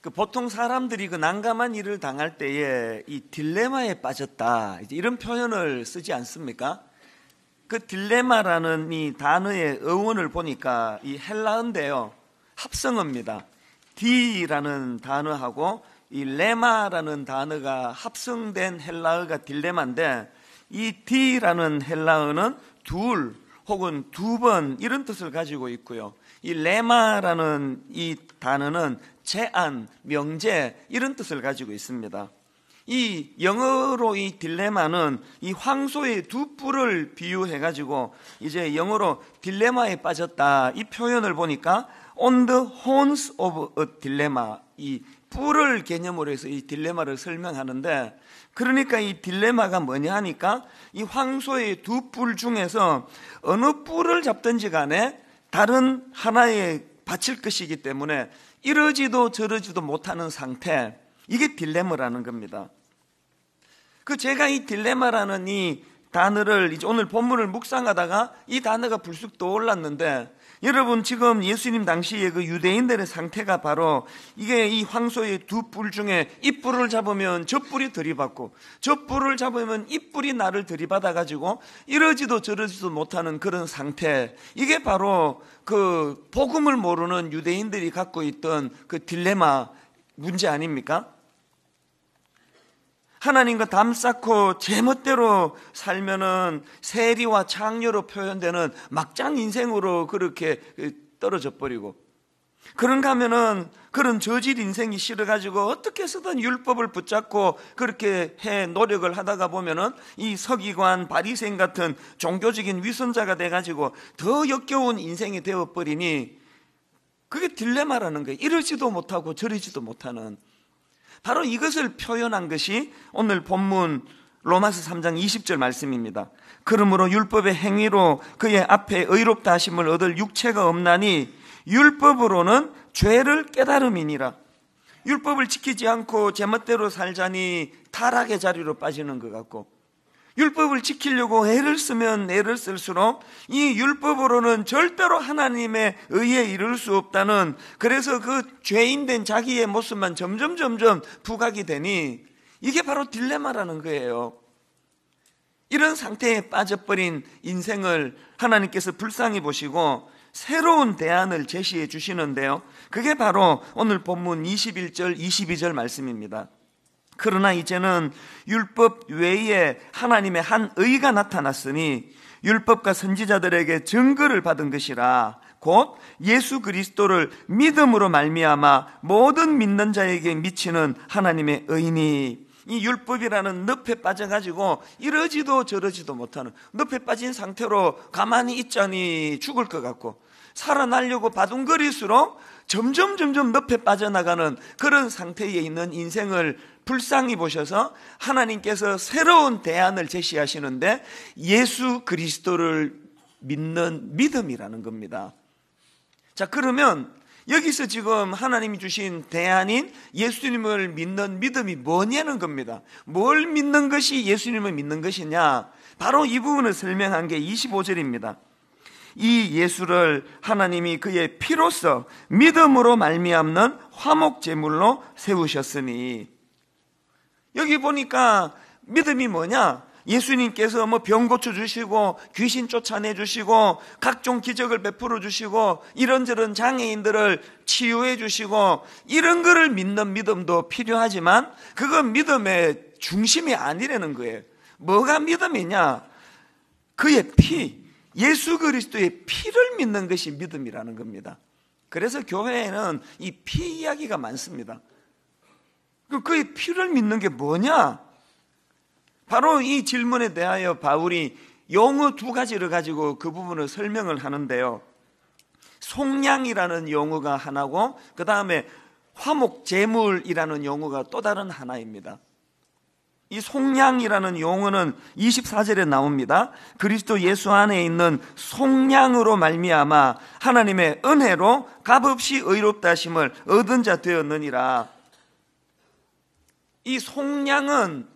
보통 사람들이 난감한 일을 당할 때에 이 딜레마에 빠졌다, 이런 표현을 쓰지 않습니까? 그 딜레마라는 이 단어의 어원을 보니까 이 헬라어인데요, 합성어입니다. D라는 단어하고 이 레마라는 단어가 합성된 헬라어가 딜레마인데, 이 D라는 헬라어는 둘 혹은 두 번 이런 뜻을 가지고 있고요, 이 레마라는 이 단어는 제안, 명제 이런 뜻을 가지고 있습니다. 이 영어로 이 딜레마는 이 황소의 두 뿔을 비유해 가지고 이제 영어로 딜레마에 빠졌다, 이 표현을 보니까 on the horns of a dilemma, 이 뿔을 개념으로 해서 이 딜레마를 설명하는데, 그러니까 이 딜레마가 뭐냐 하니까 이 황소의 두 뿔 중에서 어느 뿔을 잡든지 간에 다른 하나에 바칠 것이기 때문에 이러지도 저러지도 못하는 상태, 이게 딜레마라는 겁니다. 제가 이 딜레마라는 이 단어를 이제 오늘 본문을 묵상하다가 이 단어가 불쑥 떠올랐는데, 여러분 지금 예수님 당시에 그 유대인들의 상태가 바로 이게 이 황소의 두 뿔 중에 이 뿔을 잡으면 저 뿔이 들이받고 저 뿔을 잡으면 이 뿔이 나를 들이받아 가지고 이러지도 저러지도 못하는 그런 상태, 이게 바로 그 복음을 모르는 유대인들이 갖고 있던 그 딜레마 문제 아닙니까? 하나님과 담 쌓고 제멋대로 살면은 세리와 창녀로 표현되는 막장 인생으로 그렇게 떨어져 버리고, 그런가 하면은 그런 저질 인생이 싫어가지고 어떻게 해서든 율법을 붙잡고 그렇게 해 노력을 하다가 보면은 이 서기관 바리새인 같은 종교적인 위선자가 돼가지고 더 역겨운 인생이 되어버리니, 그게 딜레마라는 거예요. 이러지도 못하고 저러지도 못하는. 바로 이것을 표현한 것이 오늘 본문 로마서 3장 20절 말씀입니다. 그러므로 율법의 행위로 그의 앞에 의롭다 하심을 얻을 육체가 없나니 율법으로는 죄를 깨달음이니라. 율법을 지키지 않고 제멋대로 살자니 타락의 자리로 빠지는 것 같고, 율법을 지키려고 애를 쓰면 애를 쓸수록 이 율법으로는 절대로 하나님의 의에 이를 수 없다는, 그래서 그 죄인된 자기의 모습만 점점 부각이 되니 이게 바로 딜레마라는 거예요. 이런 상태에 빠져버린 인생을 하나님께서 불쌍히 보시고 새로운 대안을 제시해 주시는데요, 그게 바로 오늘 본문 21절 22절 말씀입니다. 그러나 이제는 율법 외에 하나님의 한 의가 나타났으니 율법과 선지자들에게 증거를 받은 것이라 곧 예수 그리스도를 믿음으로 말미암아 모든 믿는 자에게 미치는 하나님의 의니. 이 율법이라는 늪에 빠져가지고 이러지도 저러지도 못하는, 늪에 빠진 상태로 가만히 있자니 죽을 것 같고 살아나려고 바둥거릴수록 점점 늪에 빠져나가는 그런 상태에 있는 인생을 불쌍히 보셔서 하나님께서 새로운 대안을 제시하시는데, 예수 그리스도를 믿는 믿음이라는 겁니다. 자, 그러면 여기서 지금 하나님이 주신 대안인 예수님을 믿는 믿음이 뭐냐는 겁니다. 뭘 믿는 것이 예수님을 믿는 것이냐, 바로 이 부분을 설명한 게 25절입니다. 이 예수를 하나님이 그의 피로써 믿음으로 말미암는 화목 제물로 세우셨으니. 여기 보니까 믿음이 뭐냐? 예수님께서 병 고쳐주시고 귀신 쫓아내주시고 각종 기적을 베풀어 주시고 이런저런 장애인들을 치유해 주시고 이런 거를 믿는 믿음도 필요하지만 그건 믿음의 중심이 아니라는 거예요. 뭐가 믿음이냐? 그의 피, 예수 그리스도의 피를 믿는 것이 믿음이라는 겁니다. 그래서 교회에는 이 피 이야기가 많습니다. 그의 피를 믿는 게 뭐냐? 바로 이 질문에 대하여 바울이 용어 두 가지를 가지고 그 부분을 설명을 하는데요, 속량이라는 용어가 하나고 그 다음에 화목제물이라는 용어가 또 다른 하나입니다. 이 속량이라는 용어는 24절에 나옵니다. 그리스도 예수 안에 있는 속량으로 말미암아 하나님의 은혜로 값없이 의롭다 하심을 얻은 자 되었느니라. 이 속량은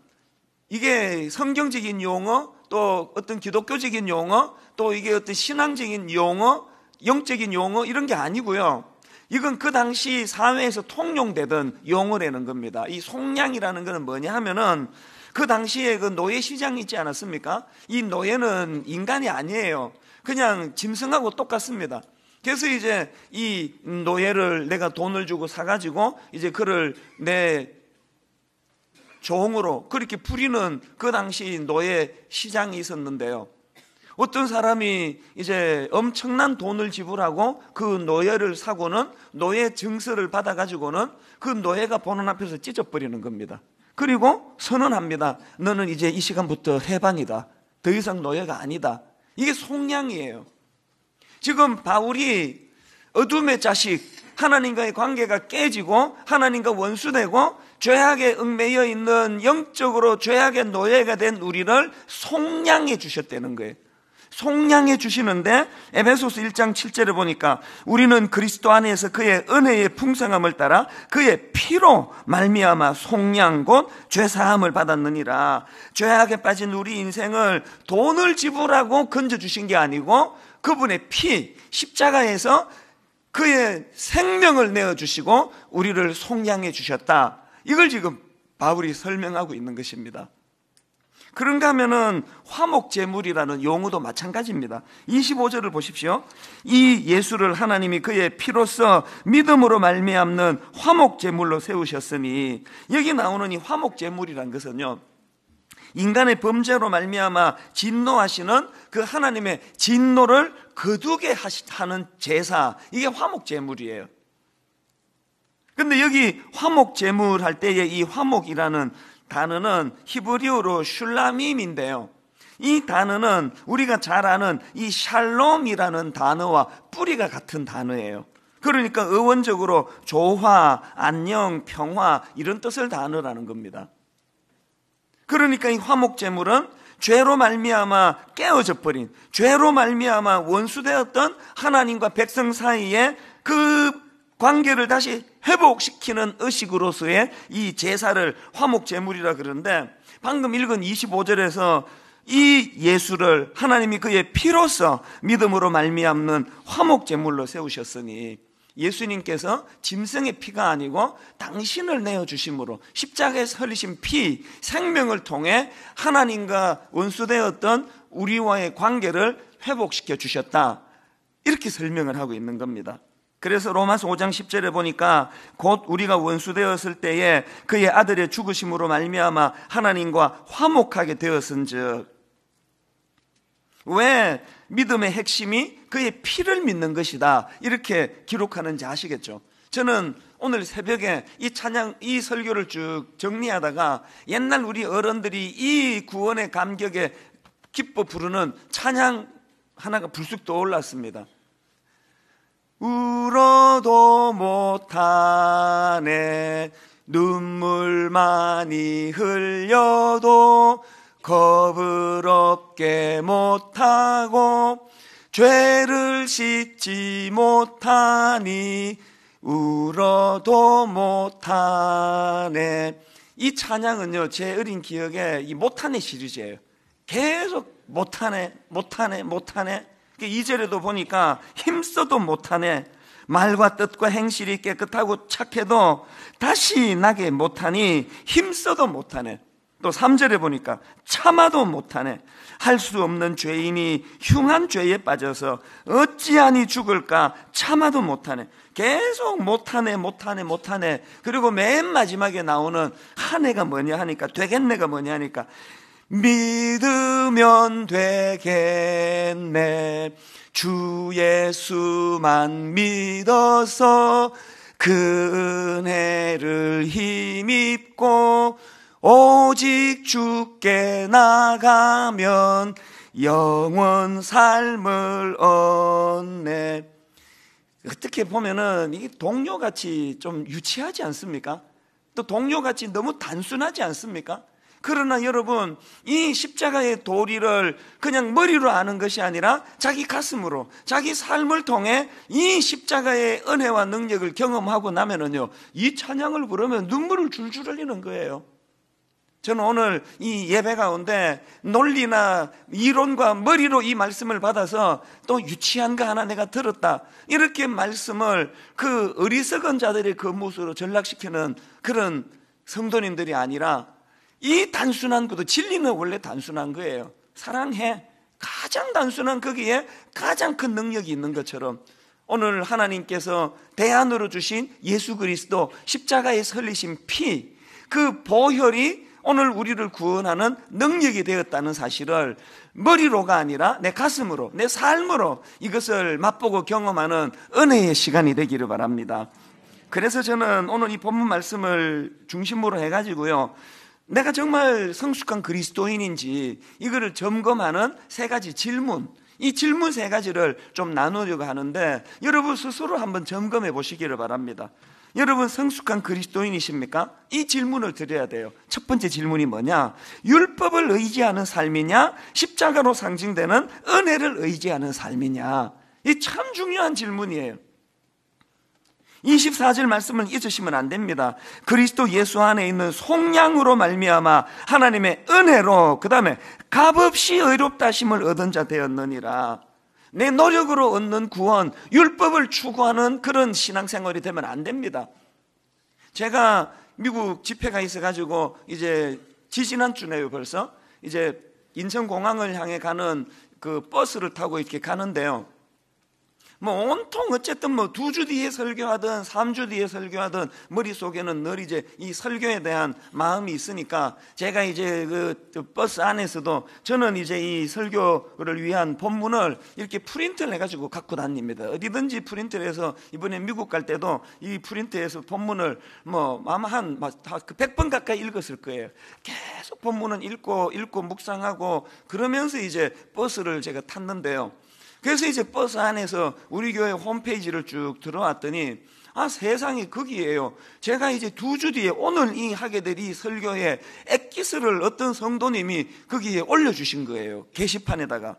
이게 성경적인 용어, 또 어떤 기독교적인 용어, 또 이게 어떤 신앙적인 용어, 영적인 용어 이런 게 아니고요, 이건 그 당시 사회에서 통용되던 용어라는 겁니다. 이 속량이라는 것은 뭐냐 하면은 그 당시에 그 노예 시장이 있지 않았습니까? 이 노예는 인간이 아니에요. 그냥 짐승하고 똑같습니다. 그래서 이제 이 노예를 내가 돈을 주고 사가지고 이제 그를 내 종으로 그렇게 부리는 그 당시 노예 시장이 있었는데요. 어떤 사람이 이제 엄청난 돈을 지불하고 그 노예를 사고는 노예 증서를 받아가지고는 그 노예가 보는 앞에서 찢어버리는 겁니다. 그리고 선언합니다. 너는 이제 이 시간부터 해방이다. 더 이상 노예가 아니다. 이게 속량이에요. 지금 바울이 어둠의 자식, 하나님과의 관계가 깨지고 하나님과 원수되고 죄악에 얽매여 있는 영적으로 죄악의 노예가 된 우리를 속량해 주셨다는 거예요. 속량해 주시는데 에베소서 1장 7절에 보니까 우리는 그리스도 안에서 그의 은혜의 풍성함을 따라 그의 피로 말미암아 속량 곧 죄사함을 받았느니라. 죄악에 빠진 우리 인생을 돈을 지불하고 건져주신 게 아니고 그분의 피, 십자가에서 그의 생명을 내어주시고 우리를 속량해 주셨다. 이걸 지금 바울이 설명하고 있는 것입니다. 그런가 하면은 화목제물이라는 용어도 마찬가지입니다. 25절을 보십시오. 이 예수를 하나님이 그의 피로써 믿음으로 말미암는 화목제물로 세우셨으니, 여기 나오는 이 화목제물이라는 것은요, 인간의 범죄로 말미암아 진노하시는 그 하나님의 진노를 거두게 하는 제사, 이게 화목제물이에요. 근데 여기 화목제물 할 때에 이 화목이라는 단어는 히브리어로 슐라밈인데요, 이 단어는 우리가 잘 아는 이 샬롬이라는 단어와 뿌리가 같은 단어예요. 그러니까 어원적으로 조화, 안녕, 평화 이런 뜻을 단어라는 겁니다. 그러니까 이 화목제물은 죄로 말미암아 깨어져 버린, 죄로 말미암아 원수되었던 하나님과 백성 사이에 그 관계를 다시 회복시키는 의식으로서의 이 제사를 화목제물이라 그러는데, 방금 읽은 25절에서 이 예수를 하나님이 그의 피로써 믿음으로 말미암는 화목제물로 세우셨으니, 예수님께서 짐승의 피가 아니고 당신을 내어주심으로 십자가에서 흘리신 피, 생명을 통해 하나님과 원수되었던 우리와의 관계를 회복시켜 주셨다, 이렇게 설명을 하고 있는 겁니다. 그래서 로마서 5장 10절에 보니까 곧 우리가 원수되었을 때에 그의 아들의 죽으심으로 말미암아 하나님과 화목하게 되었은즉, 왜 믿음의 핵심이 그의 피를 믿는 것이다 이렇게 기록하는지 아시겠죠? 저는 오늘 새벽에 이 찬양, 이 설교를 쭉 정리하다가 옛날 우리 어른들이 이 구원의 감격에 기뻐 부르는 찬양 하나가 불쑥 떠올랐습니다. 울어도 못하네, 눈물 많이 흘려도 겁을 없게 못하고 죄를 씻지 못하니 울어도 못하네. 이 찬양은요, 제 어린 기억에 이 못하네 시리즈예요. 계속 못하네, 못하네, 못하네. 2절에도 보니까 힘써도 못하네, 말과 뜻과 행실이 깨끗하고 착해도 다시 나게 못하니 힘써도 못하네. 또 3절에 보니까 참아도 못하네, 할 수 없는 죄인이 흉한 죄에 빠져서 어찌하니 죽을까 참아도 못하네. 계속 못하네, 못하네, 못하네. 그리고 맨 마지막에 나오는 하네가 뭐냐 하니까, 되겠네가 뭐냐 하니까 믿으면 되겠네, 주 예수만 믿어서 그 은혜를 힘입고 오직 주께 나가면 영원 삶을 얻네. 어떻게 보면은 이게 동료같이 좀 유치하지 않습니까? 또 동료같이 너무 단순하지 않습니까? 그러나 여러분, 이 십자가의 도리를 그냥 머리로 아는 것이 아니라 자기 가슴으로, 자기 삶을 통해 이 십자가의 은혜와 능력을 경험하고 나면은요, 이 찬양을 부르면 눈물을 줄줄 흘리는 거예요. 저는 오늘 이 예배 가운데 논리나 이론과 머리로 이 말씀을 받아서 또 유치한 거 하나 내가 들었다, 이렇게 말씀을 그 어리석은 자들의 그 모습으로 전락시키는 그런 성도님들이 아니라, 이 단순한 것도, 진리는 원래 단순한 거예요. 사랑해, 가장 단순한 거기에 가장 큰 능력이 있는 것처럼 오늘 하나님께서 대안으로 주신 예수 그리스도 십자가에 설리신 피, 그 보혈이 오늘 우리를 구원하는 능력이 되었다는 사실을 머리로가 아니라 내 가슴으로, 내 삶으로 이것을 맛보고 경험하는 은혜의 시간이 되기를 바랍니다. 그래서 저는 오늘 이 본문 말씀을 중심으로 해가지고요, 내가 정말 성숙한 그리스도인인지 이거를 점검하는 세 가지 질문, 이 질문 세 가지를 좀 나누려고 하는데, 여러분 스스로 한번 점검해 보시기를 바랍니다. 여러분 성숙한 그리스도인이십니까? 이 질문을 드려야 돼요. 첫 번째 질문이 뭐냐? 율법을 의지하는 삶이냐? 십자가로 상징되는 은혜를 의지하는 삶이냐? 이 참 중요한 질문이에요. 24절 말씀을 잊으시면 안 됩니다. 그리스도 예수 안에 있는 속량으로 말미암아 하나님의 은혜로, 그 다음에 값없이 의롭다 하심을 얻은 자 되었느니라. 내 노력으로 얻는 구원, 율법을 추구하는 그런 신앙생활이 되면 안 됩니다. 제가 미국 집회가 있어가지고 이제 지지난주네요. 벌써 이제 인천공항을 향해 가는 그 버스를 타고 이렇게 가는데요, 뭐 온통 어쨌든 뭐 2주 뒤에 설교하든 3주 뒤에 설교하든 머릿속에는 늘 이제 이 설교에 대한 마음이 있으니까, 제가 이제 그 버스 안에서도 저는 이제 이 설교를 위한 본문을 이렇게 프린트를 해가지고 갖고 다닙니다. 어디든지 프린트를 해서 이번에 미국 갈 때도 이 프린트에서 본문을 뭐 아마 한 100번 가까이 읽었을 거예요. 계속 본문은 읽고 묵상하고 그러면서 이제 버스를 제가 탔는데요, 그래서 이제 버스 안에서 우리 교회 홈페이지를 쭉 들어왔더니, 세상이 거기에요. 제가 이제 2주 뒤에 오늘 이 하게 될 이 설교에 엑기스를 어떤 성도님이 거기에 올려주신 거예요. 게시판에다가.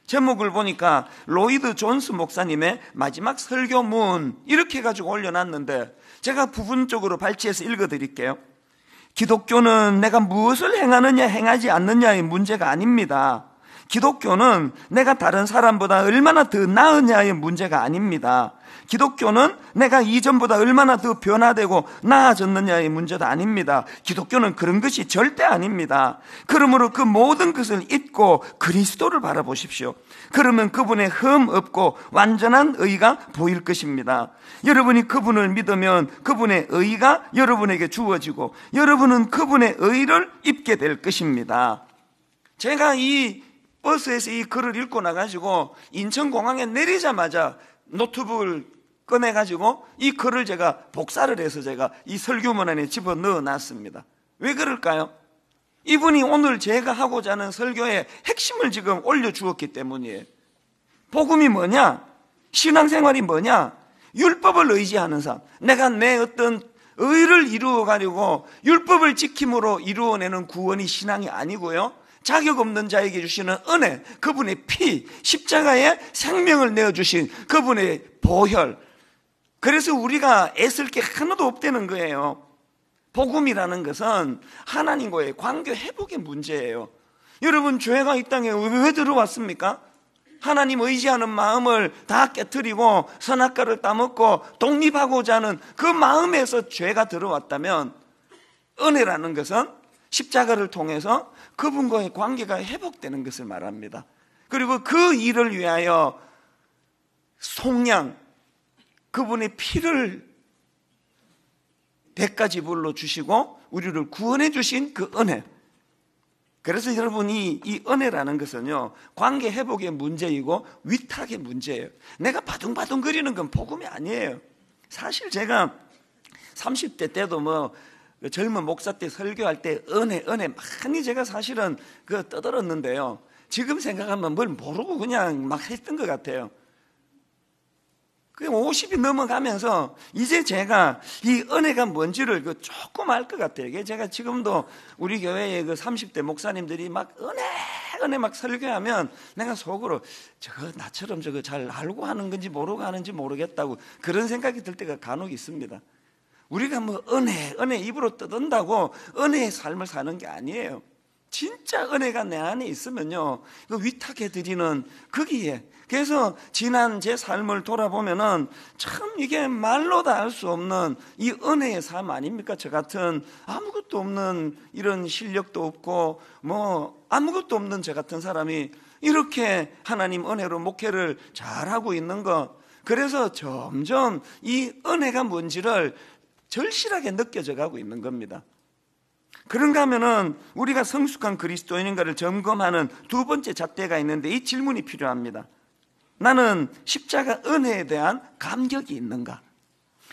제목을 보니까 로이드 존스 목사님의 마지막 설교문, 이렇게 해가지고 올려놨는데, 제가 부분적으로 발췌해서 읽어드릴게요. 기독교는 내가 무엇을 행하느냐 행하지 않느냐의 문제가 아닙니다. 기독교는 내가 다른 사람보다 얼마나 더 나으냐의 문제가 아닙니다. 기독교는 내가 이전보다 얼마나 더 변화되고 나아졌느냐의 문제도 아닙니다. 기독교는 그런 것이 절대 아닙니다. 그러므로 그 모든 것을 잊고 그리스도를 바라보십시오. 그러면 그분의 흠 없고 완전한 의가 보일 것입니다. 여러분이 그분을 믿으면 그분의 의가 여러분에게 주어지고 여러분은 그분의 의를 입게 될 것입니다. 제가 이 버스에서 이 글을 읽고 나가지고 인천공항에 내리자마자 노트북을 꺼내가지고 이 글을 제가 복사를 해서 제가 이 설교문 안에 집어넣어 놨습니다. 왜 그럴까요? 이분이 오늘 제가 하고자 하는 설교의 핵심을 지금 올려주었기 때문이에요. 복음이 뭐냐? 신앙생활이 뭐냐? 율법을 의지하는 삶. 내가 내 어떤 의를 이루어가지고 율법을 지킴으로 이루어내는 구원이 신앙이 아니고요, 자격 없는 자에게 주시는 은혜, 그분의 피, 십자가에 생명을 내어주신 그분의 보혈. 그래서 우리가 애쓸 게 하나도 없다는 거예요. 복음이라는 것은 하나님과의 관계 회복의 문제예요. 여러분, 죄가 이 땅에 왜 들어왔습니까? 하나님 의지하는 마음을 다 깨트리고 선악과를 따먹고 독립하고자 하는 그 마음에서 죄가 들어왔다면, 은혜라는 것은 십자가를 통해서 그분과의 관계가 회복되는 것을 말합니다. 그리고 그 일을 위하여 속량, 그분의 피를 대가지불로 주시고 우리를 구원해 주신 그 은혜. 그래서 여러분이 이 은혜라는 것은요, 관계 회복의 문제이고 위탁의 문제예요. 내가 바둥바둥거리는 건 복음이 아니에요. 사실 제가 30대 때도 뭐 젊은 목사 때 설교할 때 은혜 많이 제가 사실은 그 떠들었는데요, 지금 생각하면 뭘 모르고 그냥 막 했던 것 같아요. 50이 넘어가면서 이제 제가 이 은혜가 뭔지를 조금 알 것 같아요. 이게 제가 지금도 우리 교회의 그 30대 목사님들이 막 은혜 막 설교하면 내가 속으로 저거 나처럼 저거 잘 알고 하는 건지 모르고 하는지 모르겠다고 그런 생각이 들 때가 간혹 있습니다. 우리가 뭐 은혜 입으로 떠든다고 은혜의 삶을 사는 게 아니에요. 진짜 은혜가 내 안에 있으면요, 그 위탁해 드리는 거기에. 그래서 지난 제 삶을 돌아보면은 참 이게 말로 다 할 수 없는 이 은혜의 삶 아닙니까? 저 같은 아무것도 없는, 이런 실력도 없고 뭐 아무것도 없는 저 같은 사람이 이렇게 하나님 은혜로 목회를 잘하고 있는 것. 그래서 점점 이 은혜가 뭔지를 절실하게 느껴져 가고 있는 겁니다. 그런가 하면은 우리가 성숙한 그리스도인인가를 점검하는 두 번째 잣대가 있는데, 이 질문이 필요합니다. 나는 십자가 은혜에 대한 감격이 있는가?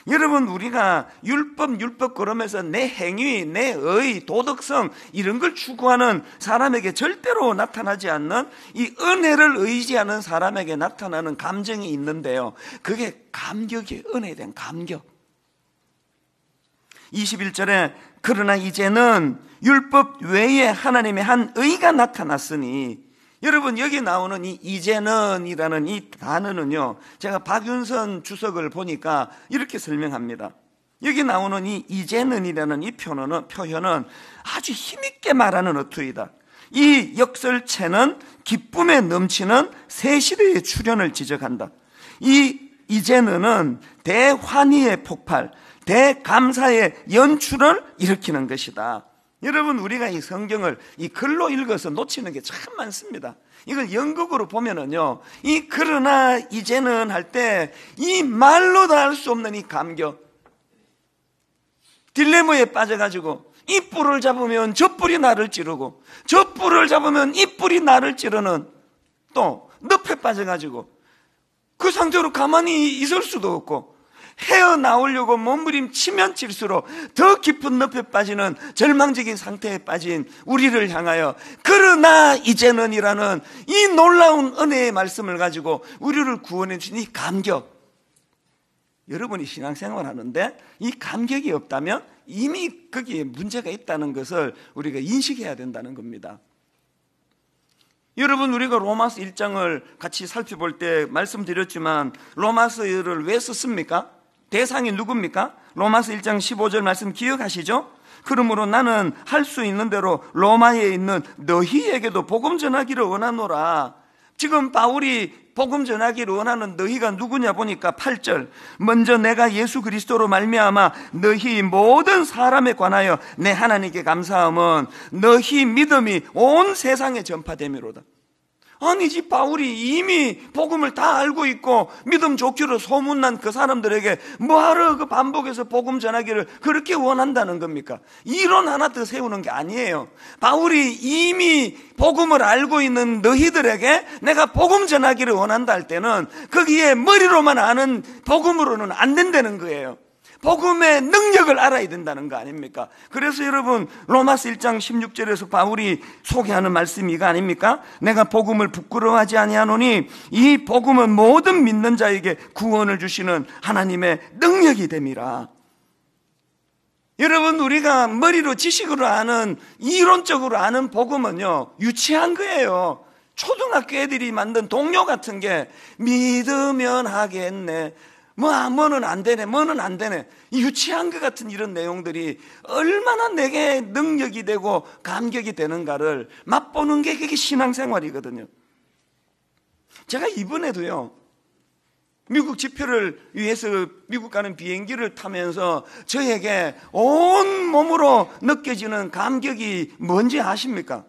여러분, 우리가 율법 걸으면서 내 행위, 내 의, 도덕성 이런 걸 추구하는 사람에게 절대로 나타나지 않는 이 은혜를 의지하는 사람에게 나타나는 감정이 있는데요, 그게 감격이에요. 은혜에 대한 감격. 21절에 그러나 이제는 율법 외에 하나님의 한 의가 나타났으니, 여러분 여기 나오는 이 이제는이라는 이 단어는요, 제가 박윤선 주석을 보니까 이렇게 설명합니다. 여기 나오는 이 이제는이라는 이 표현은 아주 힘있게 말하는 어투이다. 이 역설체는 기쁨에 넘치는 새 시대의 출현을 지적한다. 이 이제는은 대환희의 폭발, 대감사의 연출을 일으키는 것이다. 여러분, 우리가 이 성경을 이 글로 읽어서 놓치는 게 참 많습니다. 이걸 영국어로 보면은요, 이 그러나 이제는 할 때 이 말로 다 할 수 없는 이 감격, 딜레마에 빠져가지고 이 뿔을 잡으면 저 뿔이 나를 찌르고 저 뿔을 잡으면 이 뿔이 나를 찌르는, 또 늪에 빠져가지고 그 상태로 가만히 있을 수도 없고 헤어나오려고 몸부림치면 칠수록 더 깊은 늪에 빠지는 절망적인 상태에 빠진 우리를 향하여 그러나 이제는이라는 이 놀라운 은혜의 말씀을 가지고 우리를 구원해 주신 이 감격. 여러분이 신앙생활 하는데 이 감격이 없다면 이미 거기에 문제가 있다는 것을 우리가 인식해야 된다는 겁니다. 여러분, 우리가 로마서 1장을 같이 살펴볼 때 말씀드렸지만 로마서를 왜 썼습니까? 대상이 누굽니까? 로마서 1장 15절 말씀 기억하시죠? 그러므로 나는 할 수 있는 대로 로마에 있는 너희에게도 복음 전하기를 원하노라. 지금 바울이 복음 전하기를 원하는 너희가 누구냐 보니까 8절, 먼저 내가 예수 그리스도로 말미암아 너희 모든 사람에 관하여 내 하나님께 감사함은 너희 믿음이 온 세상에 전파됨이로다. 아니지, 바울이 이미 복음을 다 알고 있고 믿음 좋기로 소문난 그 사람들에게 뭐하러 그 반복해서 복음 전하기를 그렇게 원한다는 겁니까? 이론 하나 더 세우는 게 아니에요. 바울이 이미 복음을 알고 있는 너희들에게 내가 복음 전하기를 원한다 할 때는 거기에 머리로만 아는 복음으로는 안 된다는 거예요. 복음의 능력을 알아야 된다는 거 아닙니까? 그래서 여러분, 로마서 1장 16절에서 바울이 소개하는 말씀이 이거 아닙니까? 내가 복음을 부끄러워하지 아니하노니 이 복음은 모든 믿는 자에게 구원을 주시는 하나님의 능력이 됨이라. 여러분, 우리가 머리로 지식으로 아는, 이론적으로 아는 복음은요, 유치한 거예요. 초등학교 애들이 만든 동요 같은 게 믿으면 하겠네, 뭐는 안 되네, 뭐는 안 되네, 유치한 것 같은 이런 내용들이 얼마나 내게 능력이 되고 감격이 되는가를 맛보는 게 그게 신앙생활이거든요. 제가 이번에도요, 미국 집회를 위해서 미국 가는 비행기를 타면서 저에게 온 몸으로 느껴지는 감격이 뭔지 아십니까?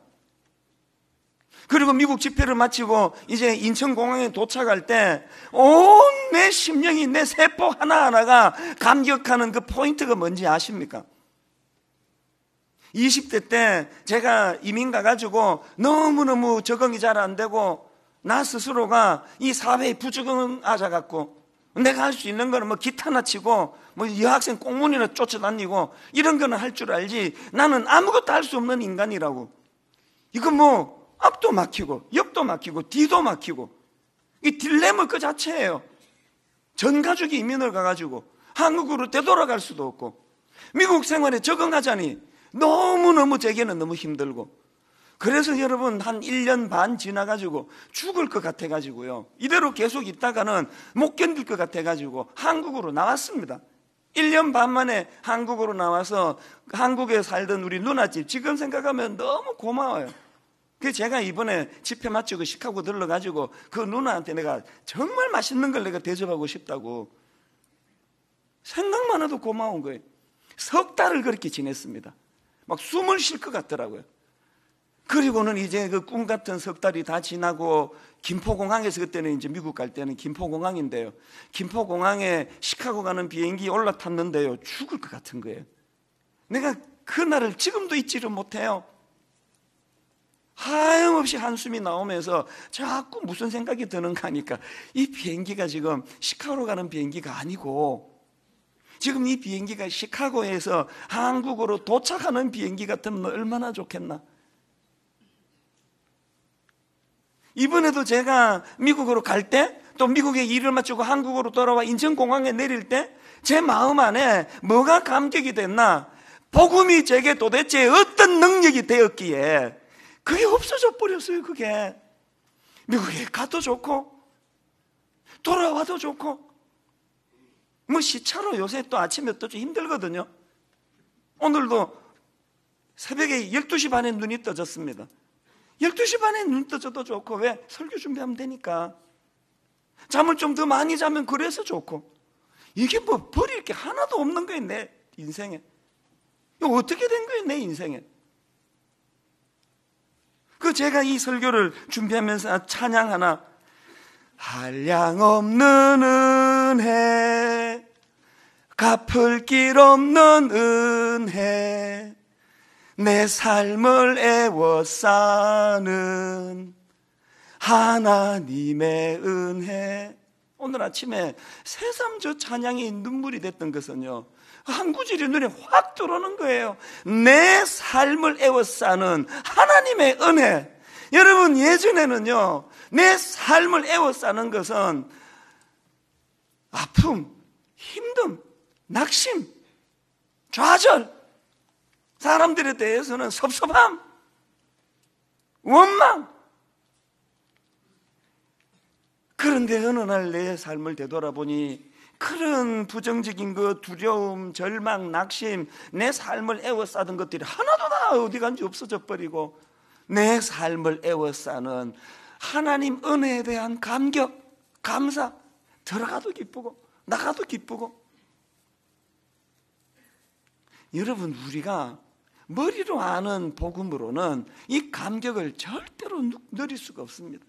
그리고 미국 집회를 마치고 이제 인천공항에 도착할 때 온 내 심령이, 내 세포 하나하나가 감격하는 그 포인트가 뭔지 아십니까? 20대 때 제가 이민 가가지고 너무너무 적응이 잘 안 되고 나 스스로가 이 사회에 부적응하자 갖고 내가 할 수 있는 거는 뭐 기타나 치고 뭐 여학생 꽁무니나 쫓아다니고 이런 거는 할 줄 알지, 나는 아무것도 할 수 없는 인간이라고. 이거 뭐 앞도 막히고 옆도 막히고 뒤도 막히고 이 딜레마 그 자체예요. 전 가족이 이민을 가가지고 한국으로 되돌아갈 수도 없고 미국 생활에 적응하자니 너무너무 제게는 너무 힘들고, 그래서 여러분 한 1년 반 지나가지고 죽을 것 같아가지고요, 이대로 계속 있다가는 못 견딜 것 같아가지고 한국으로 나왔습니다. 1년 반 만에 한국으로 나와서 한국에 살던 우리 누나집 지금 생각하면 너무 고마워요. 그래서 제가 이번에 집회 마치고 시카고 들러가지고 그 누나한테 내가 정말 맛있는 걸 내가 대접하고 싶다고 생각만 해도 고마운 거예요. 석 달을 그렇게 지냈습니다. 막 숨을 쉴 것 같더라고요. 그리고는 이제 그 꿈 같은 석 달이 다 지나고 김포공항에서, 그때는 이제 미국 갈 때는 김포공항인데요, 김포공항에 시카고 가는 비행기 올라탔는데요, 죽을 것 같은 거예요. 내가 그날을 지금도 잊지를 못해요. 하염없이 한숨이 나오면서 자꾸 무슨 생각이 드는가 하니까 이 비행기가 지금 시카고로 가는 비행기가 아니고 지금 이 비행기가 시카고에서 한국으로 도착하는 비행기 같으면 얼마나 좋겠나. 이번에도 제가 미국으로 갈 때, 또 미국에 일을 마치고 한국으로 돌아와 인천공항에 내릴 때 제 마음 안에 뭐가 감격이 됐나, 복음이 제게 도대체 어떤 능력이 되었기에 그게 없어져 버렸어요. 그게 미국에 가도 좋고 돌아와도 좋고, 뭐 시차로 요새 또 아침에 또 좀 힘들거든요. 오늘도 새벽에 12시 반에 눈이 떠졌습니다. 12시 반에 눈 떠져도 좋고, 왜? 설교 준비하면 되니까. 잠을 좀 더 많이 자면 그래서 좋고. 이게 뭐 버릴 게 하나도 없는 거예요, 내 인생에. 이거 어떻게 된 거예요, 내 인생에. 그 제가 이 설교를 준비하면서 찬양 하나, 한량없는 은혜, 갚을 길 없는 은혜, 내 삶을 애워싸는 하나님의 은혜. 오늘 아침에 새삼 저 찬양이 눈물이 됐던 것은요, 한 구절이 눈에 확 들어오는 거예요. 내 삶을 애워싸는 하나님의 은혜. 여러분, 예전에는요, 내 삶을 애워싸는 것은 아픔, 힘듦, 낙심, 좌절, 사람들에 대해서는 섭섭함, 원망. 그런데 어느 날 내 삶을 되돌아보니 그런 부정적인 것, 두려움, 절망, 낙심, 내 삶을 애워싸던 것들이 하나도 다 어디 간지 없어져 버리고 내 삶을 애워싸는 하나님 은혜에 대한 감격, 감사, 들어가도 기쁘고 나가도 기쁘고. 여러분, 우리가 머리로 아는 복음으로는 이 감격을 절대로 누릴 수가 없습니다.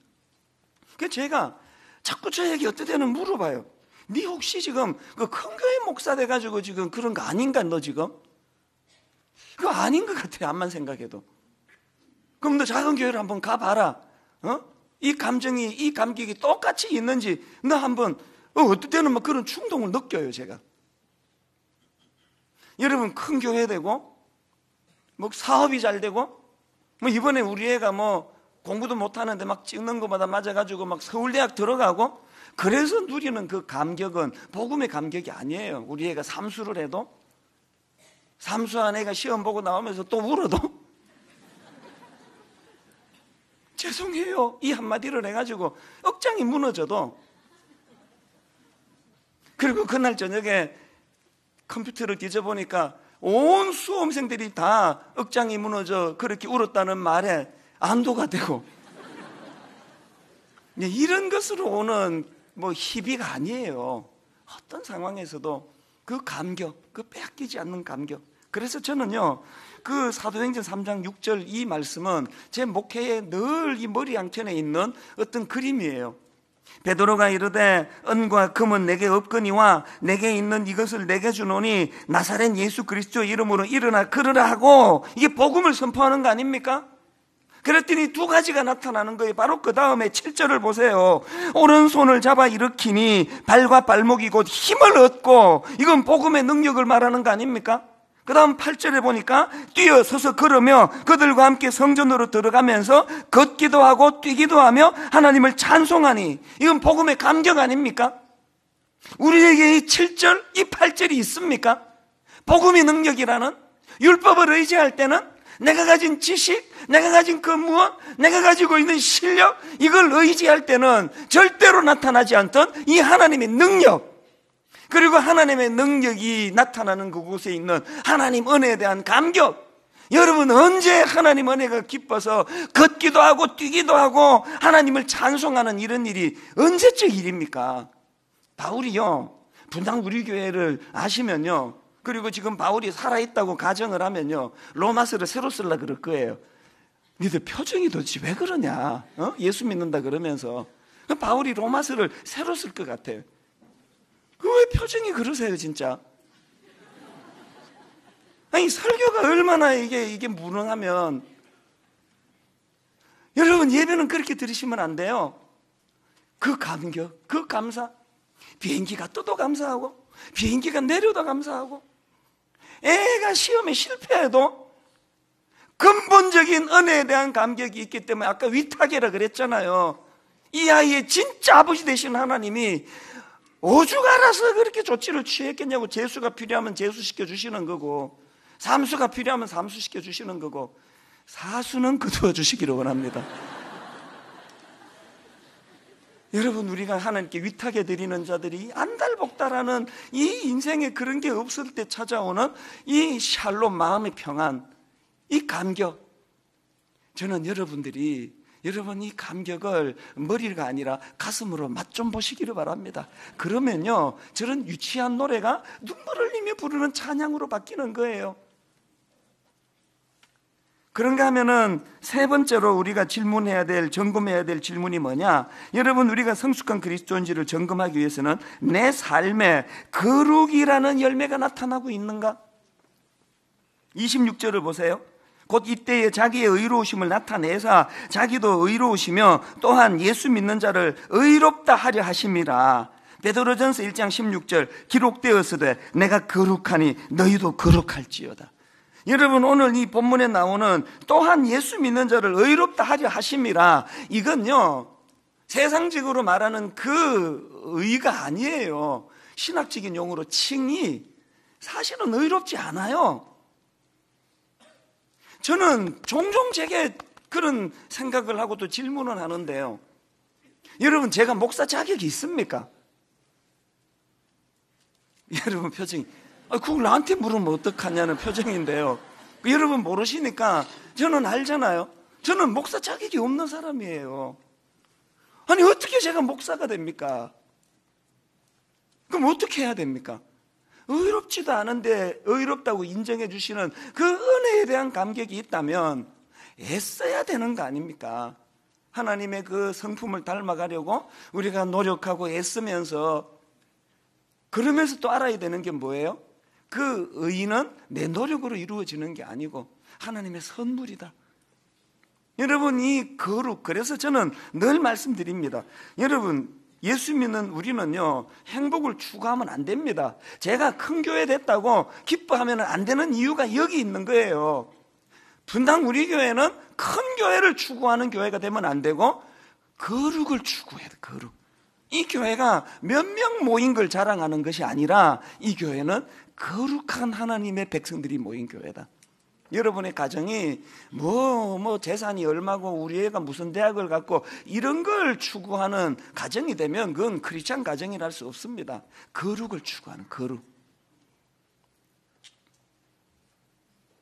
그래서 제가 자꾸 저에게 어떨 때는 물어봐요. 네 혹시 지금 그 큰 교회 목사 돼가지고 지금 그런 거 아닌가, 너 지금? 그거 아닌 것 같아요, 암만 생각해도. 그럼 너 작은 교회를 한번 가봐라. 이 감정이, 이 감격이 똑같이 있는지 너 한번, 어떨 때는 막 그런 충동을 느껴요, 제가. 여러분, 큰 교회 되고 뭐 사업이 잘 되고, 뭐 이번에 우리 애가 뭐 공부도 못하는데 막 찍는 것마다 맞아가지고 막 서울대학 들어가고, 그래서 누리는 그 감격은 복음의 감격이 아니에요. 우리 애가 삼수를 해도, 삼수한 애가 시험 보고 나오면서 또 울어도 죄송해요, 이 한마디를 해가지고 억장이 무너져도, 그리고 그날 저녁에 컴퓨터를 뒤져보니까 온 수험생들이 다 억장이 무너져 그렇게 울었다는 말에 안도가 되고, 이런 것으로 오는 뭐 희비가 아니에요. 어떤 상황에서도 그 감격, 그 빼앗기지 않는 감격. 그래서 저는요, 그 사도행전 3장 6절 이 말씀은 제 목회에 늘 이 머리 양편에 있는 어떤 그림이에요. 베드로가 이르되 은과 금은 내게 없거니와 내게 있는 이것을 내게 주노니 나사렛 예수 그리스도 이름으로 일어나 걸으라 하고, 이게 복음을 선포하는 거 아닙니까? 그랬더니 두 가지가 나타나는 거예요. 바로 그 다음에 7절을 보세요. 오른손을 잡아 일으키니 발과 발목이 곧 힘을 얻고, 이건 복음의 능력을 말하는 거 아닙니까? 그 다음 8절에 보니까 뛰어서서 걸으며 그들과 함께 성전으로 들어가면서 걷기도 하고 뛰기도 하며 하나님을 찬송하니, 이건 복음의 감격 아닙니까? 우리에게 이 7절, 이 8절이 있습니까? 복음의 능력이라는, 율법을 의지할 때는 내가 가진 지식, 내가 가진 그 무엇, 내가 가지고 있는 실력, 이걸 의지할 때는 절대로 나타나지 않던 이 하나님의 능력, 그리고 하나님의 능력이 나타나는 그곳에 있는 하나님 은혜에 대한 감격. 여러분, 언제 하나님 은혜가 기뻐서 걷기도 하고 뛰기도 하고 하나님을 찬송하는 이런 일이 언제적 일입니까? 바울이요, 분당 우리 교회를 아시면요, 그리고 지금 바울이 살아있다고 가정을 하면요, 로마서를 새로 쓰려고 그럴 거예요. 니들 표정이 도대체 왜 그러냐? 예수 믿는다 그러면서. 바울이 로마서를 새로 쓸 것 같아요. 왜 표정이 그러세요, 진짜? 아니, 설교가 얼마나 이게 무능하면. 여러분, 예배는 그렇게 들으시면 안 돼요. 그 감격, 그 감사. 비행기가 떠도 감사하고, 비행기가 내려도 감사하고, 애가 시험에 실패해도 근본적인 은혜에 대한 감격이 있기 때문에 아까 위탁이라 그랬잖아요. 이 아이의 진짜 아버지 되신 하나님이 오죽 알아서 그렇게 조치를 취했겠냐고. 재수가 필요하면 재수시켜 주시는 거고, 삼수가 필요하면 삼수시켜 주시는 거고, 사수는 거두어 주시기를 원합니다. 여러분, 우리가 하나님께 위탁해 드리는 자들이 안달복달하는 이 인생에 그런 게 없을 때 찾아오는 이 샬롬, 마음의 평안, 이 감격. 저는 여러분들이 여러분 이 감격을 머리가 아니라 가슴으로 맛 좀 보시기를 바랍니다. 그러면요, 저런 유치한 노래가 눈물 흘리며 부르는 찬양으로 바뀌는 거예요. 그런가 하면은 세 번째로 우리가 질문해야 될, 점검해야 될 질문이 뭐냐? 여러분, 우리가 성숙한 그리스도인지를 점검하기 위해서는 내 삶에 거룩이라는 열매가 나타나고 있는가? 26절을 보세요. 곧 이때에 자기의 의로우심을 나타내사 자기도 의로우시며 또한 예수 믿는 자를 의롭다 하려 하심이라. 베드로전서 1장 16절 기록되었으되 내가 거룩하니 너희도 거룩할지어다. 여러분, 오늘 이 본문에 나오는 또한 예수 믿는 자를 의롭다 하려 하심이라, 이건요 세상적으로 말하는 그 의가 아니에요. 신학적인 용어로 칭이 사실은 의롭지 않아요. 저는 종종 제게 그런 생각을 하고 또 질문을 하는데요, 여러분, 제가 목사 자격이 있습니까? 여러분 표정이, 그걸 나한테 물으면 어떡하냐는 표정인데요, 여러분 모르시니까 저는 알잖아요. 저는 목사 자격이 없는 사람이에요. 아니, 어떻게 제가 목사가 됩니까? 그럼 어떻게 해야 됩니까? 의롭지도 않은데 의롭다고 인정해 주시는 그 은혜에 대한 감격이 있다면 애써야 되는 거 아닙니까? 하나님의 그 성품을 닮아가려고 우리가 노력하고 애쓰면서, 그러면서 또 알아야 되는 게 뭐예요? 그 의는 내 노력으로 이루어지는 게 아니고 하나님의 선물이다. 여러분, 이 거룩, 그래서 저는 늘 말씀드립니다. 여러분, 예수 믿는 우리는요, 행복을 추구하면 안 됩니다. 제가 큰 교회 됐다고 기뻐하면 안 되는 이유가 여기 있는 거예요. 분당 우리 교회는 큰 교회를 추구하는 교회가 되면 안 되고 거룩을 추구해야 돼. 거룩. 이 교회가 몇 명 모인 걸 자랑하는 것이 아니라 이 교회는 거룩한 하나님의 백성들이 모인 교회다. 여러분의 가정이 뭐 재산이 얼마고 우리 애가 무슨 대학을 갔고 이런 걸 추구하는 가정이 되면 그건 크리스찬 가정이라 할 수 없습니다. 거룩을 추구하는 거룩.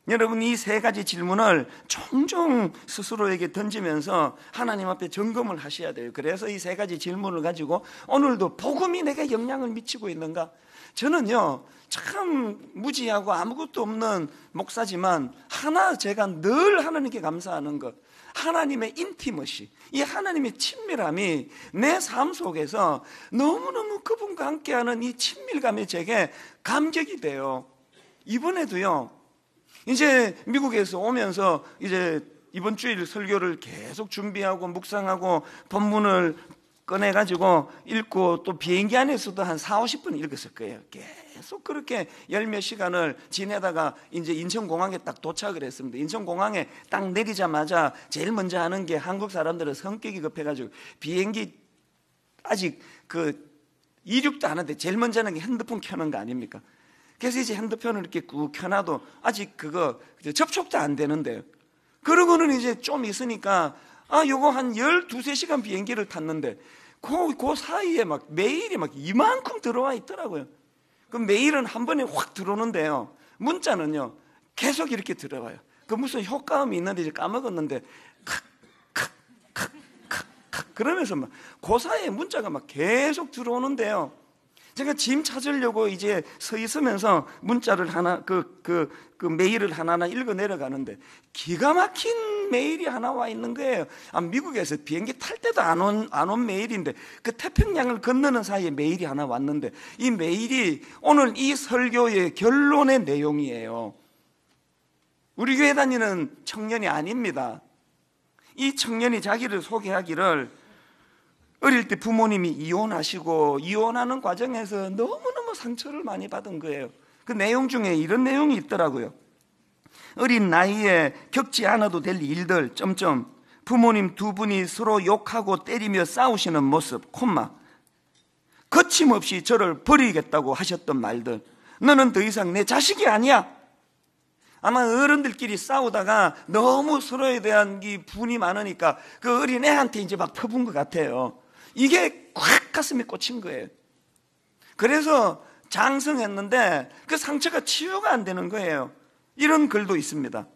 여러분, 이 세 가지 질문을 종종 스스로에게 던지면서 하나님 앞에 점검을 하셔야 돼요. 그래서 이 세 가지 질문을 가지고 오늘도 복음이 내게 영향을 미치고 있는가? 저는요, 참 무지하고 아무것도 없는 목사지만 하나 제가 늘 하나님께 감사하는 것, 하나님의 인티머시, 이 하나님의 친밀함이 내 삶 속에서 너무너무 그분과 함께하는 이 친밀감이 제게 감격이 돼요. 이번에도요, 이제 미국에서 오면서 이제 이번 주일 설교를 계속 준비하고 묵상하고 본문을 꺼내가지고 읽고 또 비행기 안에서도 한 40-50분 읽었을 거예요. 계속 그렇게 열몇 시간을 지내다가 이제 인천공항에 딱 도착을 했습니다. 인천공항에 딱 내리자마자 제일 먼저 하는 게, 한국 사람들은 성격이 급해가지고 비행기 아직 그 이륙도 안 하는데 제일 먼저 하는 게 핸드폰 켜는 거 아닙니까? 그래서 이제 핸드폰을 이렇게 꾹 켜놔도 아직 그거 접촉도 안 되는데요. 그러고는 이제 좀 있으니까 요거 한 12-13시간 비행기를 탔는데 그 사이에 막 메일이 막 이만큼 들어와 있더라고요. 그 메일은 한 번에 확 들어오는데요, 문자는요 계속 이렇게 들어와요. 그 무슨 효과음이 있는데 이제 까먹었는데 칵칵칵칵 그러면서 막 고사에 문자가 막 계속 들어오는데요, 제가 짐 찾으려고 이제 서 있으면서 문자를 하나 그 메일을 하나하나 읽어 내려가는데 기가 막힌 메일이 하나 와 있는 거예요. 미국에서 비행기 탈 때도 안 온 메일인데 그 태평양을 건너는 사이에 메일이 하나 왔는데 이 메일이 오늘 이 설교의 결론의 내용이에요. 우리 교회 다니는 청년이 아닙니다. 이 청년이 자기를 소개하기를 어릴 때 부모님이 이혼하시고 이혼하는 과정에서 너무너무 상처를 많이 받은 거예요. 그 내용 중에 이런 내용이 있더라고요. 어린 나이에 겪지 않아도 될 일들 부모님 두 분이 서로 욕하고 때리며 싸우시는 모습, 거침없이 저를 버리겠다고 하셨던 말들, 너는 더 이상 내 자식이 아니야. 아마 어른들끼리 싸우다가 너무 서로에 대한 이 분이 많으니까 그 어린 애한테 이제 막 퍼부은 것 같아요. 이게 콱 가슴에 꽂힌 거예요. 그래서 장성했는데 그 상처가 치유가 안 되는 거예요. 이런 글도 있습니다.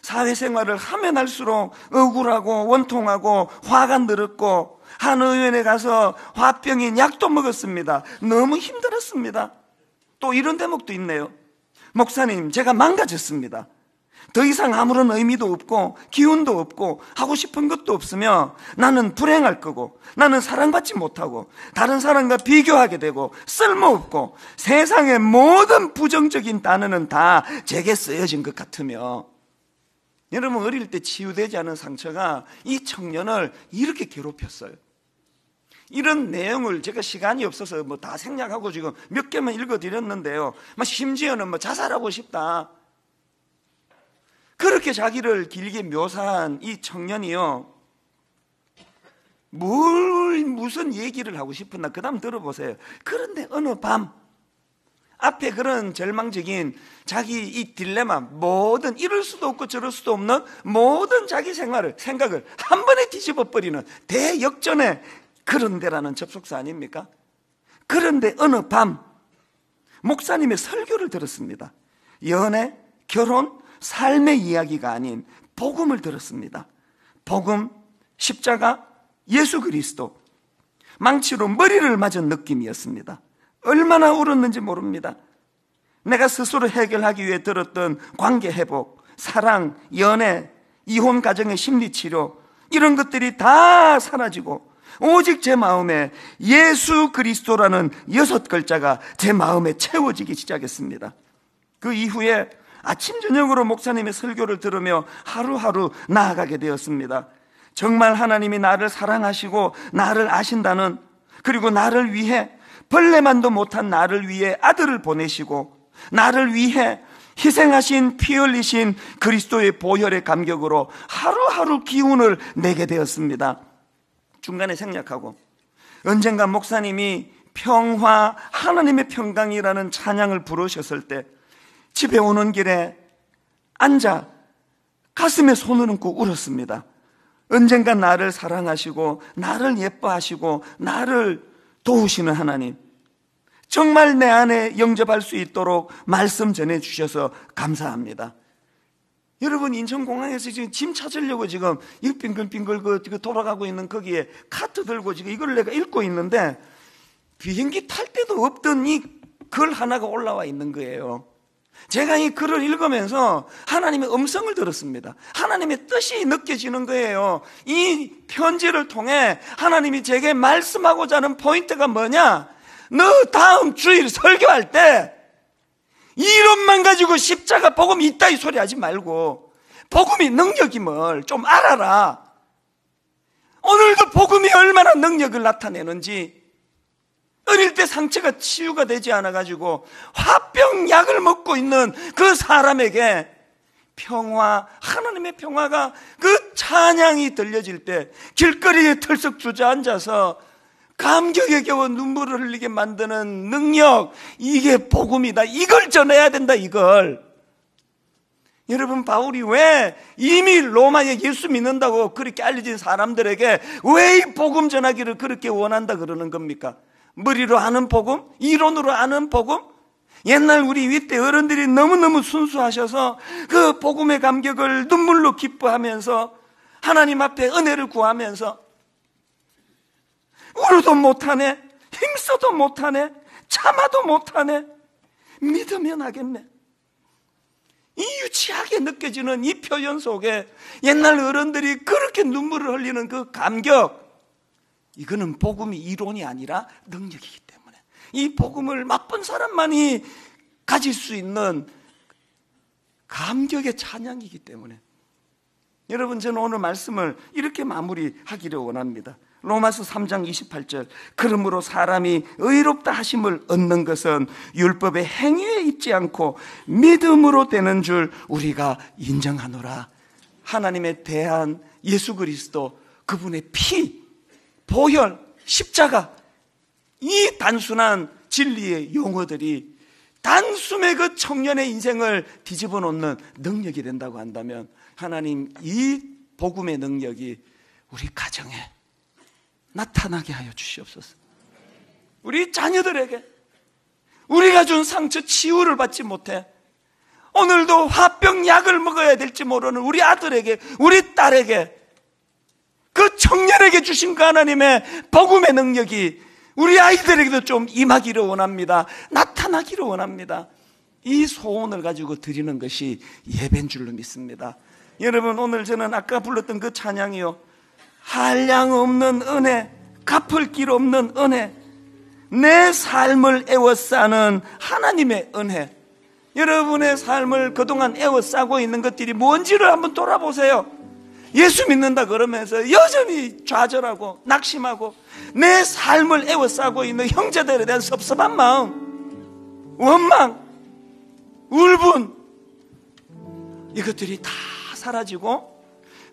사회생활을 하면 할수록 억울하고 원통하고 화가 늘었고 한 의원에 가서 화병인 약도 먹었습니다. 너무 힘들었습니다. 또 이런 대목도 있네요. 목사님, 제가 망가졌습니다. 더 이상 아무런 의미도 없고 기운도 없고 하고 싶은 것도 없으며 나는 불행할 거고 나는 사랑받지 못하고 다른 사람과 비교하게 되고 쓸모없고 세상의 모든 부정적인 단어는 다 제게 쓰여진 것 같으며, 여러분 어릴 때 치유되지 않은 상처가 이 청년을 이렇게 괴롭혔어요. 이런 내용을 제가 시간이 없어서 뭐 다 생략하고 지금 몇 개만 읽어드렸는데요, 심지어는 자살하고 싶다 그렇게 자기를 길게 묘사한 이 청년이요, 무슨 얘기를 하고 싶었나 그 다음 들어보세요. 그런데 어느 밤 앞에 그런 절망적인 자기 이 딜레마, 모든 이럴 수도 없고 저럴 수도 없는 모든 자기 생각을 한 번에 뒤집어버리는 대역전의 그런 데라는 접속사 아닙니까? 그런데 어느 밤 목사님의 설교를 들었습니다. 연애, 결혼, 삶의 이야기가 아닌 복음을 들었습니다. 복음, 십자가, 예수 그리스도, 망치로 머리를 맞은 느낌이었습니다. 얼마나 울었는지 모릅니다. 내가 스스로 해결하기 위해 들었던 관계 회복, 사랑, 연애, 이혼 가정의 심리치료, 이런 것들이 다 사라지고 오직 제 마음에 예수 그리스도라는 6글자가 제 마음에 채워지기 시작했습니다. 그 이후에 아침 저녁으로 목사님의 설교를 들으며 하루하루 나아가게 되었습니다. 정말 하나님이 나를 사랑하시고 나를 아신다는, 그리고 나를 위해 벌레만도 못한 나를 위해 아들을 보내시고 나를 위해 희생하신 피 흘리신 그리스도의 보혈의 감격으로 하루하루 기운을 내게 되었습니다. 중간에 생략하고, 언젠가 목사님이 평화, 하나님의 평강이라는 찬양을 부르셨을 때 집에 오는 길에 앉아 가슴에 손을 얹고 울었습니다. 언젠가 나를 사랑하시고 나를 예뻐하시고 나를 도우시는 하나님, 정말 내 안에 영접할 수 있도록 말씀 전해주셔서 감사합니다. 여러분, 인천공항에서 지금 짐 찾으려고 지금 이 빙글빙글 돌아가고 있는 거기에 카트 들고 지금 이걸 내가 읽고 있는데 비행기 탈 때도 없던 이 글 하나가 올라와 있는 거예요. 제가 이 글을 읽으면서 하나님의 음성을 들었습니다. 하나님의 뜻이 느껴지는 거예요. 이 편지를 통해 하나님이 제게 말씀하고자 하는 포인트가 뭐냐? 너 다음 주일 설교할 때 이론만 가지고 십자가 복음 있다 이 소리 하지 말고 복음이 능력임을 좀 알아라. 오늘도 복음이 얼마나 능력을 나타내는지, 어릴 때 상처가 치유가 되지 않아가지고 화병 약을 먹고 있는 그 사람에게 평화, 하나님의 평화가 그 찬양이 들려질 때 길거리에 털썩 주저앉아서 감격에 겨워 눈물을 흘리게 만드는 능력, 이게 복음이다. 이걸 전해야 된다. 이걸. 여러분, 바울이 왜 이미 로마에 예수 믿는다고 그렇게 알려진 사람들에게 왜 이 복음 전하기를 그렇게 원한다 그러는 겁니까? 머리로 아는 복음? 이론으로 아는 복음? 옛날 우리 윗대 어른들이 너무너무 순수하셔서 그 복음의 감격을 눈물로 기뻐하면서 하나님 앞에 은혜를 구하면서 울어도 못하네, 힘써도 못하네, 참아도 못하네, 믿으면 하겠네. 이 유치하게 느껴지는 이 표현 속에 옛날 어른들이 그렇게 눈물을 흘리는 그 감격, 이거는 복음이 이론이 아니라 능력이기 때문에 이 복음을 맛본 사람만이 가질 수 있는 감격의 찬양이기 때문에 여러분, 저는 오늘 말씀을 이렇게 마무리하기를 원합니다. 로마서 3장 28절, 그러므로 사람이 의롭다 하심을 얻는 것은 율법의 행위에 있지 않고 믿음으로 되는 줄 우리가 인정하노라. 하나님에 대한 예수 그리스도, 그분의 피, 보혈, 십자가, 이 단순한 진리의 용어들이 단숨에 그 청년의 인생을 뒤집어 놓는 능력이 된다고 한다면, 하나님 이 복음의 능력이 우리 가정에 나타나게 하여 주시옵소서. 우리 자녀들에게 우리가 준 상처 치유를 받지 못해 오늘도 화병 약을 먹어야 될지 모르는 우리 아들에게, 우리 딸에게, 그 청년에게 주신 그 하나님의 복음의 능력이 우리 아이들에게도 좀 임하기를 원합니다. 나타나기를 원합니다. 이 소원을 가지고 드리는 것이 예배인 줄로 믿습니다. 여러분, 오늘 저는 아까 불렀던 그 찬양이요, 한량 없는 은혜, 갚을 길 없는 은혜, 내 삶을 애워싸는 하나님의 은혜. 여러분의 삶을 그동안 애워싸고 있는 것들이 뭔지를 한번 돌아보세요. 예수 믿는다 그러면서 여전히 좌절하고 낙심하고 내 삶을 애워싸고 있는 형제들에 대한 섭섭한 마음, 원망, 울분, 이것들이 다 사라지고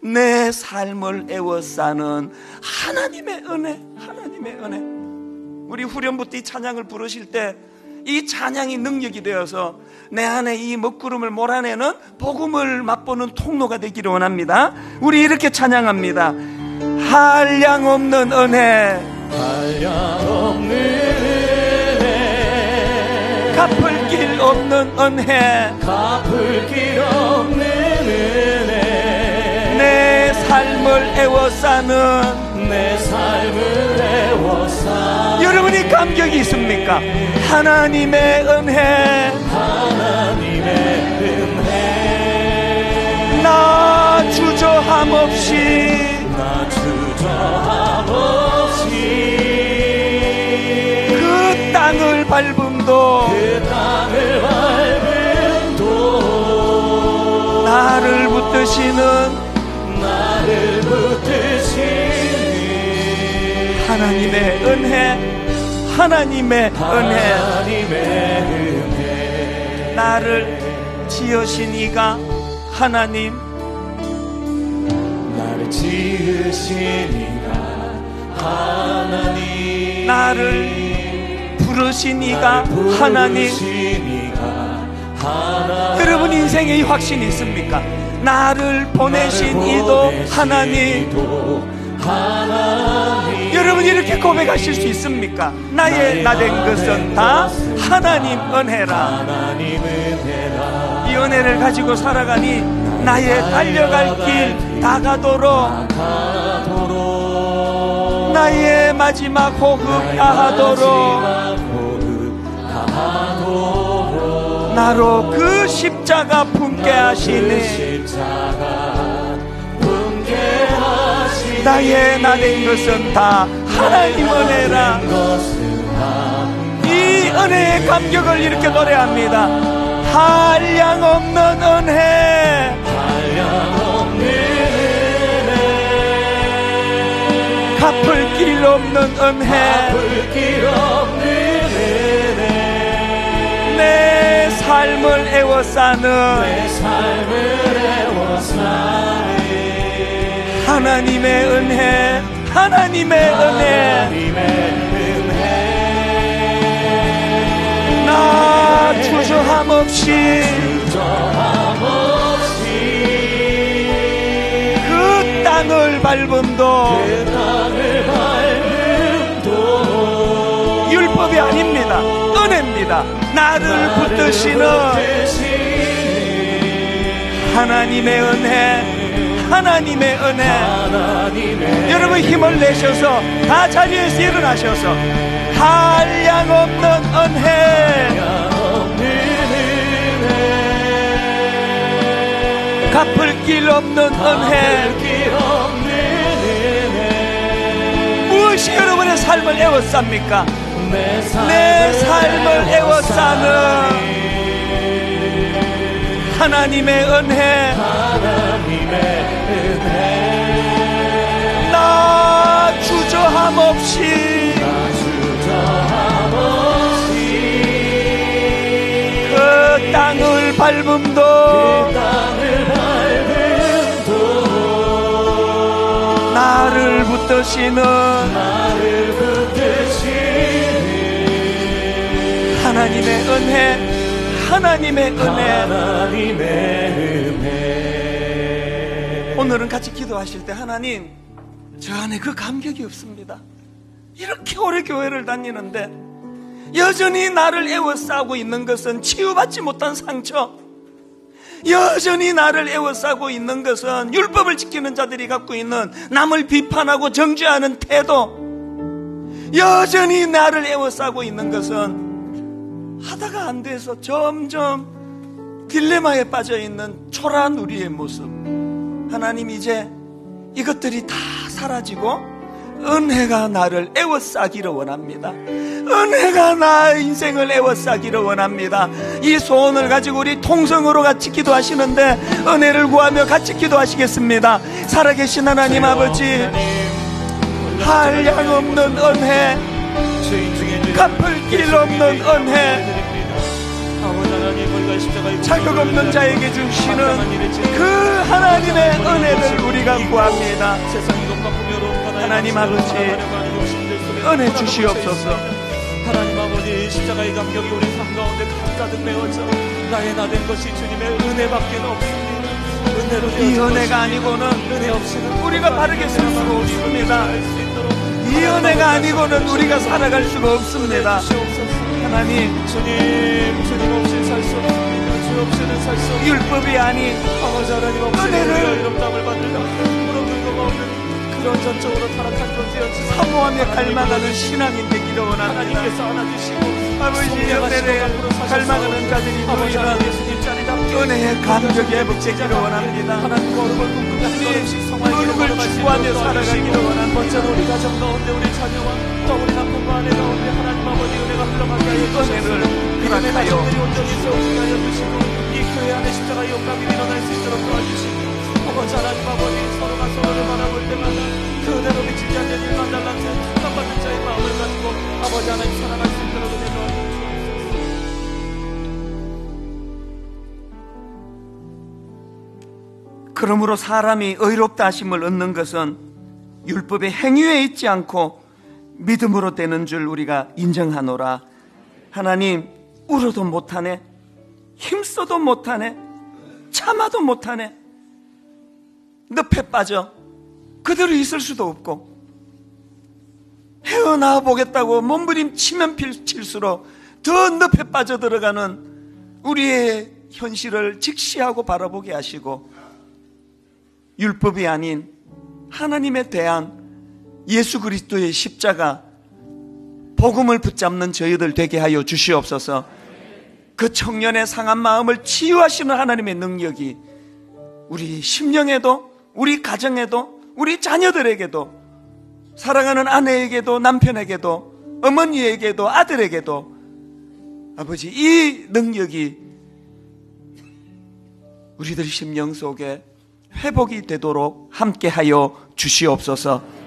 내 삶을 애워싸는 하나님의 은혜, 하나님의 은혜. 우리 후렴부터 이 찬양을 부르실 때 이 찬양이 능력이 되어서 내 안에 이 먹구름을 몰아내는 복음을 맛보는 통로가 되기를 원합니다. 우리 이렇게 찬양합니다. 한량 없는 은혜, 한량 없는 은혜, 갚을 길 없는 은혜, 갚을 길 없는 은혜, 내 삶을 애워싸는, 내 삶을 애워싸는. 여러분이 감격이 있습니까? 하나님의 은혜, 하나님의 은혜, 나 주저함 없이, 나 주저함 없이 그 땅을 밟음도, 그 땅을 밟음도 나를 붙드시는 하나님의 은혜, 하나님의 은혜, 나를 지으신 이가 하나님, 나를 지으신 이가 하나님, 나를 부르신 이가 하나님. 여러분 인생에 이 확신이 있습니까? 나를 보내신 이도 하나님. 여러분 이렇게 고백하실 수 있습니까? 나의 나 된 것은 다 하나님 은혜라. 이 은혜를 가지고 살아가니 나의 달려갈 길 다가도록, 나의 마지막 호흡 다하도록, 나로 그 십자가 품게 하시니 나의 나 된 것은 다 하나님 은혜라. 이 은혜의 감격을 이렇게 노래합니다. 한량 없는 은혜, 갚을 길 없는 은혜, 내 삶을 애워싸는 하나님의 은혜, 하나님의 은혜, 나 주저함 없이 그 땅을 밟음도 율법이 아닙니다. 은혜입니다. 나 나를 붙드시는 하나님의 은혜, 하나님의 은혜. 여러분 힘을 내셔서 다 자리에서 일어나셔서 한량없는 은혜, 갚을 길 없는 은혜. 무엇이 여러분의 삶을 애워쌉니까? 내 삶을 애워싸는 하나님의 은혜. 나 주저함 없이 그 땅을 밟음도 나를 붙드시는 하나님의 은혜, 하나님의 은혜. 오늘은 같이 기도하실 때 하나님, 저 안에 그 감격이 없습니다. 이렇게 오래 교회를 다니는데 여전히 나를 애워싸고 있는 것은 치유받지 못한 상처, 여전히 나를 애워싸고 있는 것은 율법을 지키는 자들이 갖고 있는 남을 비판하고 정죄하는 태도, 여전히 나를 애워싸고 있는 것은 하다가 안 돼서 점점 딜레마에 빠져있는 초라한 우리의 모습. 하나님, 이제 이것들이 다 사라지고 은혜가 나를 애워싸기를 원합니다. 은혜가 나의 인생을 애워싸기를 원합니다. 이 소원을 가지고 우리 통성으로 같이 기도하시는데 은혜를 구하며 같이 기도하시겠습니다. 살아계신 하나님 아버지, 한량없는 은혜, 갚을 길 없는 은혜, 자격 없는 자에게 주시는 그 하나님의 은혜를 우리가 구합니다. 하나님 아버지, 은혜 주시옵소서. 하나님 아버지, 십자가의 감격이 우리 삶 가운데 가득 메워져 나의 나 된 것이 주님의 은혜밖에 없습니다. 은혜로 이 은혜가 아니고는 은혜 없이는 우리가 바르게 살 수가 없습니다. 이 은혜가 아니고는 우리가 살아갈 수가 없습니다. 하나님, 주님 없이 살 수 없습니다. 주 없이는 살 수 없습니다. 율법이 아닌 하나님 없이 은혜를 이런 땅을 받들다 아무런 근거가 없는 그런 전적으로 타락한 존재였지만 사모하며 갈망하는 신앙인 되기를 원합니다. 하나님께서 안아주시고 아버지, 은혜를 갈망하는 자들이 모이는 은혜의 감격이 회복되기를 원합니다. 하나님 거룩을 궁극한 거룩을 추구하며 살아가기를 원합니다. 먼저 우리 가정 가운데 우리 자녀와 또 우리 남편과 아내 가운데 하나님 아버지 은혜가 흘러가게 하여 주시옵소서. 믿음의 가정들이 온전히 세워지게 하여 주시고 이 교회 안에 십자가의 영광이 일어날 수 있도록 도와주시고 아버지 하나님 아버지, 서로가 서로를 바라볼 때마다 그대로 미치지 않는 일만 달란트 깜받는 자의 마음을 가지고 아버지 하나님 살아갈 수 있도록 은혜 도와주시옵소서. 그러므로 사람이 의롭다 하심을 얻는 것은 율법의 행위에 있지 않고 믿음으로 되는 줄 우리가 인정하노라. 하나님, 울어도 못하네, 힘써도 못하네, 참아도 못하네, 늪에 빠져 그대로 있을 수도 없고 헤어나와 보겠다고 몸부림치면 칠수록 더 늪에 빠져들어가는 우리의 현실을 직시하고 바라보게 하시고 율법이 아닌 하나님에 대한 예수 그리스도의 십자가 복음을 붙잡는 저희들 되게 하여 주시옵소서. 그 청년의 상한 마음을 치유하시는 하나님의 능력이 우리 심령에도 우리 가정에도 우리 자녀들에게도 사랑하는 아내에게도 남편에게도 어머니에게도 아들에게도 아버지, 이 능력이 우리들 심령 속에 회복이 되도록 함께하여 주시옵소서.